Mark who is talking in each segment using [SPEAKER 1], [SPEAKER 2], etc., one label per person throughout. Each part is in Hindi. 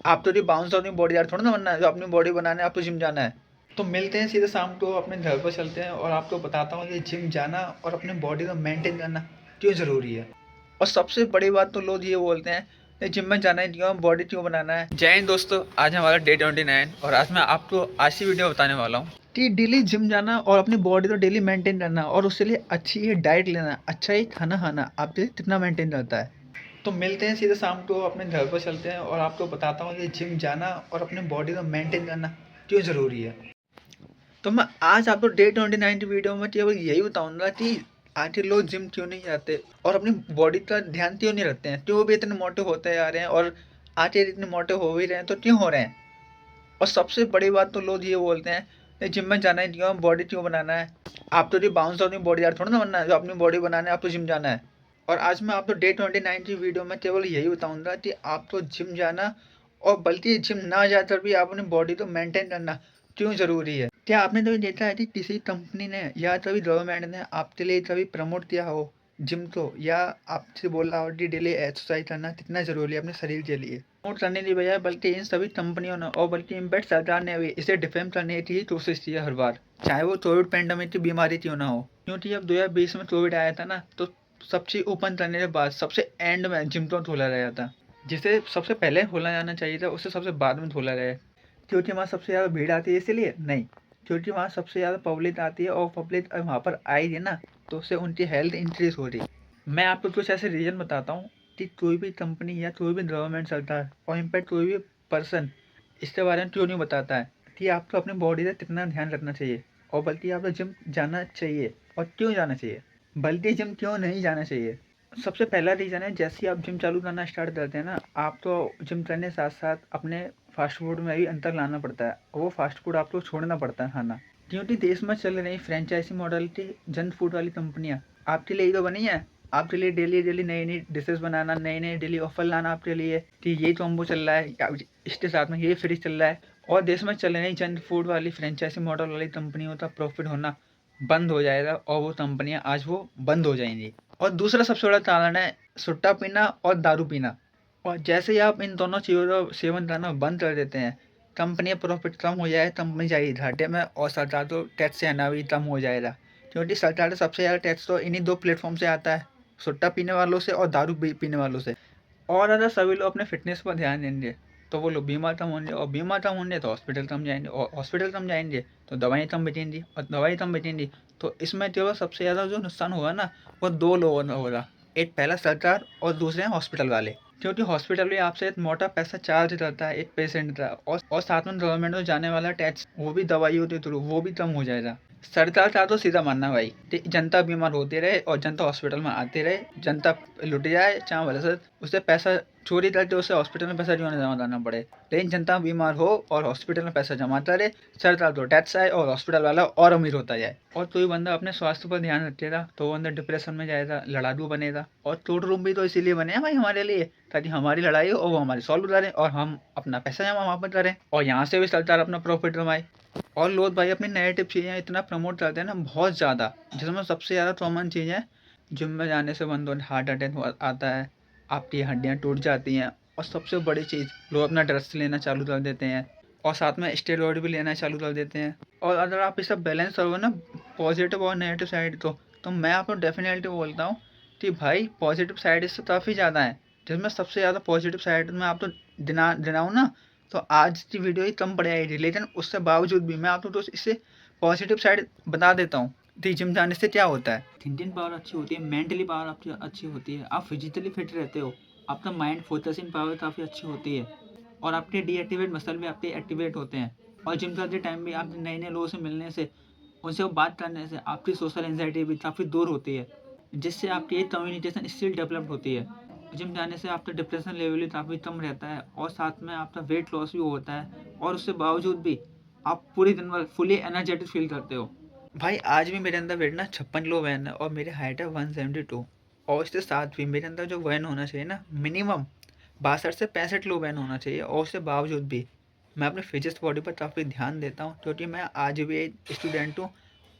[SPEAKER 1] आप तो जी बाउंस अपनी बॉडी यार थोड़ा ना बनना है, जो अपनी बॉडी बनाना है आपको जिम जाना है। तो मिलते हैं सीधे शाम को अपने घर पर चलते हैं और आपको बताता हूँ कि जिम जाना और अपनी बॉडी को मेंटेन करना क्यों ज़रूरी है। और सबसे बड़ी बात तो लोग ये बोलते हैं कि जिम में जाना है क्यों, बॉडी क्यों बनाना है। जय हिंद दोस्तों, आज हमारा डे 29 और आज मैं आपको आज की वीडियो बताने वाला हूँ कि डेली जिम जाना और अपनी बॉडी को डेली मेंटेन करना और उसके लिए अच्छी ही डाइट लेना, अच्छा ही खाना खाना आपके लिए कितना मेंटेन करता है। तो मिलते हैं सीधे शाम को अपने घर पर चलते हैं और आपको बताता हूँ कि जिम जाना और अपने बॉडी को मेंटेन करना क्यों ज़रूरी है। तो मैं आज आपको डे 29 की वीडियो में केवल यही बताऊंगा कि आखिर लोग जिम क्यों नहीं जाते और अपनी बॉडी का ध्यान क्यों नहीं रखते हैं, क्यों भी इतने मोटे होते जा रहे हैं और आखिर इतने मोटे हो भी रहे हैं तो क्यों हो रहे हैं। और सबसे बड़ी बात तो लोग ये बोलते हैं कि जिम में जाना है क्यों, बॉडी क्यों बनाना है। आप तो जी बाउंस अपनी बॉडी यार थोड़ा ना बनना है, जो अपनी बॉडी बनाना है आपको जिम जाना है। और आज मैं आपको डे 29 की वीडियो में केवल यही बताऊंगा कि आपको जिम जाना और बल्कि जिम ना जाकर भी आप अपनी बॉडी को मेंटेन करना क्यों ज़रूरी है। क्या आपने कभी देखा है कि किसी कंपनी ने या कभी गवर्नमेंट ने आपके लिए कभी प्रमोट किया हो जिम को, या आपसे बोला हो कि डेली एक्सरसाइज करना कितना ज़रूरी है अपने शरीर के लिए। प्रमोट करने की बजाय बल्कि इन सभी कंपनियों ने और बल्कि इम्पैक्ट सरकार ने भी इसे डिफेम करने की कोशिश की है हर बार, चाहे वो कोविड पेंडेमिक की बीमारी क्यों ना हो। क्योंकि जब 2020 में कोविड आया था ना, तो सबसे ओपन करने के बाद सबसे एंड में जिम को खोला गया था, जिसे सबसे पहले खोला जाना चाहिए था उसे सबसे बाद में खोला गया। क्योंकि वहाँ सबसे ज़्यादा भीड़ आती है इसलिए नहीं, क्योंकि वहाँ सबसे ज़्यादा पब्लिक आती है और पब्लिक वहाँ पर आएगी ना तो उससे उनकी हेल्थ इंक्रीज हो रही। मैं आपको कुछ ऐसे रीज़न बताता हूँ कि कोई भी कंपनी या कोई भी गवर्नमेंट सरकार और इनफैक्ट कोई भी पर्सन इसके बारे में क्यों नहीं बताता है कि आपको अपनी बॉडी का कितना ध्यान रखना चाहिए और बल्कि आपको जिम जाना चाहिए और क्यों जाना चाहिए, बल्कि जिम क्यों नहीं जाना चाहिए। सबसे पहला रीज़न है, जैसे ही आप जिम चालू करना स्टार्ट करते हैं ना, आप तो जिम करने के साथ साथ अपने फास्ट फूड में भी अंतर लाना पड़ता है और वो फास्ट फूड आपको छोड़ना पड़ता है खाना। क्योंकि देश में चल रही फ्रेंचाइजी मॉडल की जंक फूड वाली कंपनियां आपके लिए ही तो बनी है, आपके लिए डेली डेली नई नई डिशेस बनाना, नए नए डेली ऑफर लाना आपके लिए कि ये कॉम्बो चल रहा है या इसके साथ में ये फ्री चल रहा है। और देश में चल रही जंक फूड वाली फ्रेंचाइजी मॉडल वाली कंपनियों का प्रॉफिट होना बंद हो जाएगा और वो कंपनियां आज वो बंद हो जाएंगी। और दूसरा सबसे बड़ा कारण है सुट्टा पीना और दारू पीना। और जैसे ही आप इन दोनों चीज़ों का सेवन करना बंद कर देते हैं, कंपनी प्रॉफिट कम हो जाए, कंपनी जाएगी घाटे में और सरकार तो टैक्स से आना भी कम हो जाएगा। क्योंकि सरकार का सबसे ज़्यादा टैक्स तो इन्हीं दो प्लेटफॉर्म से आता है, सुट्टा पीने वालों से और दारू पीने वालों से। और अगर सभी लोग अपने फिटनेस पर ध्यान देंगे तो वो लोग बीमार कम होंगे और बीमार कम होंगे तो हॉस्पिटल कम जाएंगे और हॉस्पिटल कम जाएंगे तो दवाई कम बचेंगी और दवाई कम बचेंगी। तो इसमें जो सबसे ज़्यादा जो नुकसान होगा ना वो दो लोगों का होगा, एक पहला सरकार और दूसरे हैं हॉस्पिटल वाले। क्योंकि हॉस्पिटल भी आपसे एक मोटा पैसा चार्ज करता है एक पेशेंट का, और साथ में गवर्नमेंट में जाने वाला टैक्स वो भी दवाइयों के थ्रू वो भी कम हो जाएगा। सरकार का तो सीधा मानना भाई कि जनता बीमार होती रहे और जनता हॉस्पिटल में आती रहे, जनता लुट जाए चाहे भले से उससे पैसा चोरी करके उसे हॉस्पिटल में पैसा क्यों ना जमा करना पड़े, लेकिन जनता बीमार हो और हॉस्पिटल में पैसा जमा करे, सरकार तो टैक्स आए और हॉस्पिटल वाला और अमीर होता जाए। और कोई बंदा अपने स्वास्थ्य पर ध्यान रखेगा तो वो अंदर डिप्रेशन में जाएगा, लड़ाकू बनेगा। और कोर्ट रूम भी तो इसीलिए बने हैं भाई हमारे लिए, ताकि हमारी लड़ाई हो और वो हमारी सॉल्व करें और हम अपना पैसा जमा वहाँ पर करें और यहाँ से भी सरकार अपना प्रॉफिट कमाए। और लोग भाई अपनी नेगेटिव चीज़ें इतना प्रमोट करते हैं ना बहुत ज़्यादा, जिसमें सबसे ज़्यादा कॉमन चीज़ है जिम में जाने से बंदों हार्ट अटैक आता है, आपकी हड्डियाँ टूट जाती हैं। और सबसे बड़ी चीज़, लोग अपना ड्रग्स लेना चालू कर देते हैं और साथ में स्टेरॉइड भी लेना चालू कर देते हैं। और अगर आप इसे बैलेंस करोगे ना पॉजिटिव और नेगेटिव साइड तो मैं आपको डेफिनेटली बोलता हूँ कि भाई पॉजिटिव साइड इससे काफ़ी ज़्यादा है। जिसमें सबसे ज़्यादा पॉजिटिव साइड में आपको दिनाऊँ ना तो आज की वीडियो ही कम पड़ जाएगी, लेकिन उससे बावजूद भी मैं आपको तो इससे पॉजिटिव साइड बता देता हूँ कि जिम जाने से क्या होता है। थिंकिंग पावर अच्छी होती है, मेंटली पावर आपकी अच्छी होती है, आप फिजिकली फिट रहते हो, आपका माइंड फोकसिंग पावर काफ़ी अच्छी होती है और आपके डीएक्टिवेट मसल भी आपके एक्टिवेट होते हैं। और जिम करते टाइम भी आप नए नए लोगों से मिलने से, उनसे बात करने से आपकी सोशल एंजाइटी भी काफ़ी दूर होती है, जिससे आपकी एक कम्युनिकेशन स्किल डेवलप होती है। जिम जाने से आपका डिप्रेशन लेवल भी काफ़ी कम रहता है और साथ में आपका वेट लॉस भी होता है और उससे बावजूद भी आप पूरी दिन भर फुली एनर्जेटिक फील करते हो। भाई आज भी मेरे अंदर वेट ना 56 किलो वजन है और मेरी हाइट है 172, और इसके साथ भी मेरे अंदर जो वजन होना चाहिए ना मिनिमम 62 से 65 किलो वजन होना चाहिए, और उसके बावजूद भी मैं अपने फिजिक्स बॉडी पर काफ़ी ध्यान देता हूँ क्योंकि मैं आज भी एक स्टूडेंट हूँ।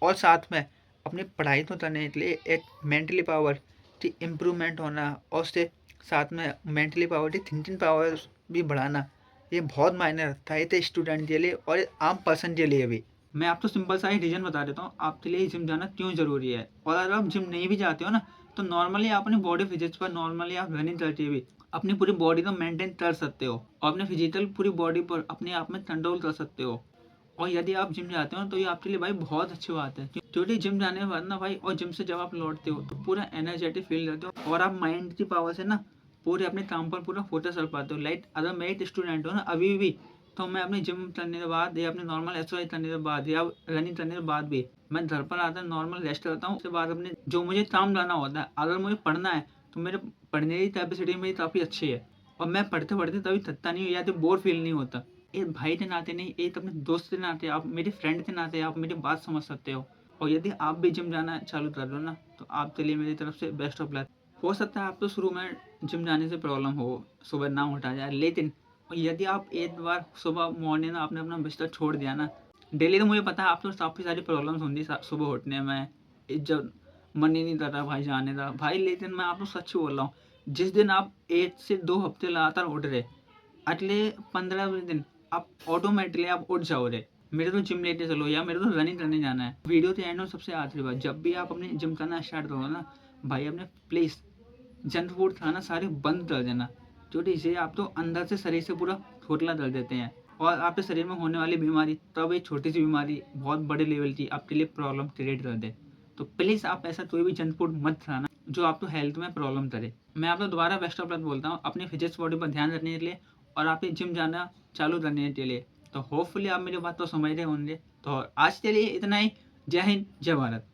[SPEAKER 1] और साथ में अपनी पढ़ाई तो करने के लिए एक मेंटली पावर की इम्प्रूवमेंट होना और उससे साथ में मेंटली पावर की थिंकिंग पावर भी बढ़ाना, ये बहुत मायने रखता है, ये स्टूडेंट के लिए और आम पर्सन के लिए भी। मैं आपको सिंपल सा ही रीज़न बता देता हूँ आपके लिए जिम जाना क्यों ज़रूरी है। और अगर आप जिम नहीं भी जाते हो ना, तो नॉर्मली आप अपनी बॉडी फिजिक्स पर नॉर्मली आप रनिंग करके भी अपनी पूरी बॉडी को मेंटेन कर सकते हो और अपने फिजिकल पूरी बॉडी पर अपने आप में कंट्रोल कर सकते हो। और यदि आप जिम जाते हो तो ये आपके लिए भाई बहुत अच्छी बात है, क्योंकि जिम जाने के बाद ना भाई, और जिम से जब आप लौटते हो तो पूरा एनर्जेटिक फील करते हो और आप माइंड की पावर से ना पूरे अपने काम पर पूरा फोकस कर पाते हो। लाइक अगर मैं एक स्टूडेंट हूँ ना अभी भी, तो मैं अपने जिम करने के बाद या अपने नॉर्मल एक्सरसाइज करने के बाद या रनिंग करने के बाद भी मैं घर पर आता नॉर्मल रेस्ट करता हूँ। उसके बाद अपने जो मुझे काम करना होता है, अगर मुझे पढ़ना है तो मेरे पढ़ने की कैपेसिटी मेरी काफ़ी अच्छी है और मैं पढ़ते पढ़ते तभी थकता नहीं हूँ या तो बोर फील नहीं होता। एक भाई के नाते नहीं, एक अपने दोस्त के नाते, आप मेरे फ्रेंड के नाते आप मेरी बात समझ सकते हो। और यदि आप भी जिम जाना चालू कर दो ना, तो आपके लिए मेरी तरफ से बेस्ट ऑफ लक। हो सकता है आपको शुरू में जिम जाने से प्रॉब्लम हो, सुबह ना उठा जाए, लेकिन यदि आप एक बार सुबह मॉर्निंग आपने अपना बिस्तर छोड़ दिया ना, डेली तो मुझे पता है आपको काफ़ी सारी प्रॉब्लम्स होंगी सुबह उठने में, जब मन ही नहीं कर रहा भाई जाने का भाई, लेकिन मैं आपको सच बोल रहा हूँ, जिस दिन आप 1 से 2 हफ्ते लगातार उठ रहे, अगले 15 दिन आप ऑटोमेटिकली आप उठ जाओगे, मेरे तो जिम लेते चलो या मेरे तो रनिंग करने जाना है। वीडियो के एंड में सबसे आखिरी बात, जब भी आप अपने जिम करना स्टार्ट करो ना भाई, अपने प्लीज़ जंक फूड खाना सारे बंद कर देना, क्योंकि इसे आप तो अंदर से शरीर से पूरा खोखला कर देते हैं और आपके शरीर में होने वाली बीमारी, तब एक छोटी सी बीमारी बहुत बड़े लेवल की आपके लिए प्रॉब्लम क्रिएट कर दे। तो प्लीज़ आप ऐसा कोई भी जंक फूड मत खाना जो आपको हेल्थ में प्रॉब्लम करे। मैं आपको दोबारा बेस्ट ऑफ लक बोलता हूँ अपनी फिजिक्स बॉडी पर ध्यान रखने के लिए और आपके जिम जाना चालू करने के लिए। तो होपफुली आप मेरी बात तो समझ रहे होंगे। तो आज के लिए इतना ही। जय हिंद, जय भारत।